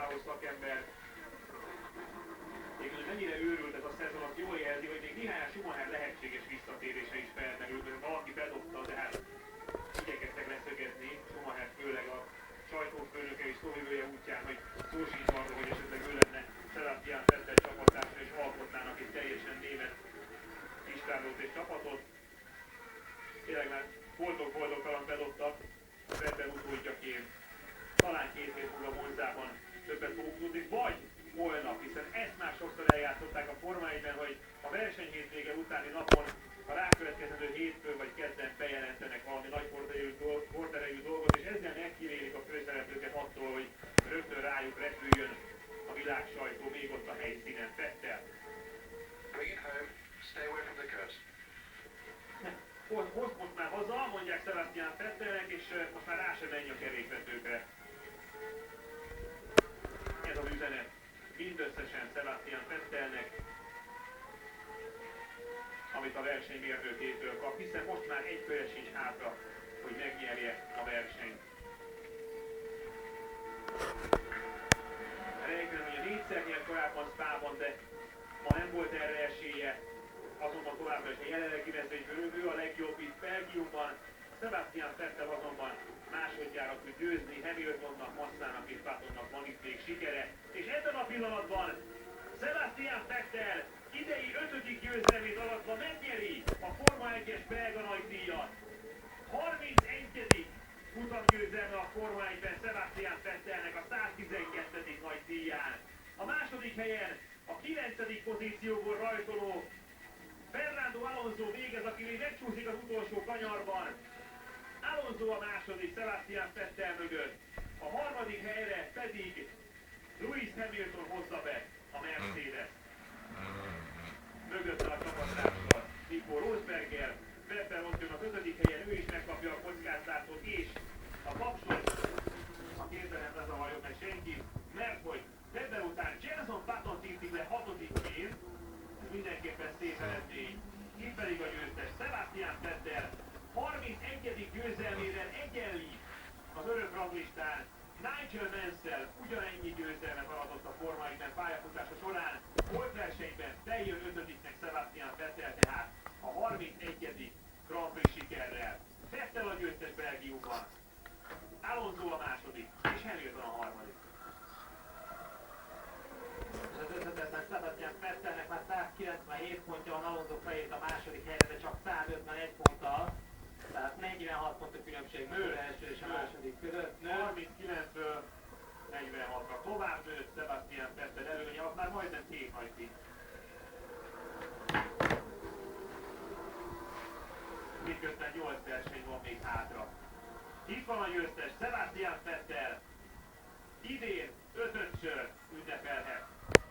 Powerhouse szakember. Még mennyire őrült ez a szezon, az jól jelzi, hogy még néhány Schumacher lehetséges visszatérése is felmerült, mert valaki bedobta, de hát igyekeztek leszögezni, Schumacher főleg a sajtófőnöke és szóvivője útján, hogy szó sincs arról, hogy esetleg ő lenne Sebastian Vettel csapattársa és alkotnának egy teljesen német istálót és csapatot. Tényleg már boldog-boldogtalan bedobtak Vettel utódjaként. Talán 2 hét múlva Monzában többet fogunk tudni, vagy holnap, hiszen ezt már sokszor eljátszották a Forma 1-ben, hogy a verseny hétvége utáni napon a rákövetkező hétfőn vagy kedden bejelentenek valami nagy horderejű dolgot, és ezzel megkímélik a főszereplőket attól, hogy rögtön rájuk repüljön a világsajtó még ott a helyszínen. Vettel. Bring it home, stay away from the curse. Hozd most már haza, mondják Sebastian Vettelnek, és most már rá sem menj a kerékvetőkre. Ez az üzenet mindösszesen Sebastian Vettelnek, amit a versenymérnökétől kap, hiszen most már egy köre sincs hátra, hogy megnyerje a versenyt. Räikkönen ugye 4-szer nyert korábban Spában, de ma nem volt erre esélye, azonban továbbra is a jelenlegi mezőnyből ő a legjobb itt Belgiumban. Sebastian Vettel azonban másodjára tud győzni, Hamiltonnak, Massának és Buttonnak van itt még sikere, és ebben a pillanatban Sebastian Vettel idei 5. győzelmét alatva megnyeri a Forma 1-es belga nagydíjat. 31. futamgyőzelme a Forma 1-ben Sebastian Vettelnek a 112. nagydíján. A második helyen a 9. pozícióból rajtoló Fernando Alonso végez, aki még megcsúszik az utolsó kanyarban. Alonso a második Sebastian Vettel mögött. A harmadik helyre pedig Lewis Hamilton hozza be a Mercedes. Mögötte a csapattársa Nico Rosberger, Vettel ott jön az 5. helyen, ő is megkapja a kockáztatót, és a tapsot a kézben nem lezavarjon meg senki, mert hogy Vettel után Jenson Button tintik le 6-ként, ez mindenképpen szép eredmény. Itt pedig a győztes Sebastian Vettel 31. győzelmével egyenlít az örök ranglistán Nigel Mansell, ugyanennyi győzelmet aratott a Forma 1-ben pályafutása során. Volt versenyben bejön 5-nek Sebastian Vettel, tehát a 31. Grand Prix sikerrel. Vettel a győztes Belgiumban, Alonso a második, és Hamilton a harmadik. És az összetetlen Sebastian Vettelnek már 197 pontja van, Alonso fejét a második helyre, de csak 151 ponttal. Tehát 46 pont a különbség az első és a második között. 39-ről 46-ra tovább nőtt Sebastian Vettel előnye, az már majdnem 2 nagydíj. Miközben 8 verseny van még hátra. Itt van a győztes Sebastian Vettel, idén 5-ször ünnepelhet.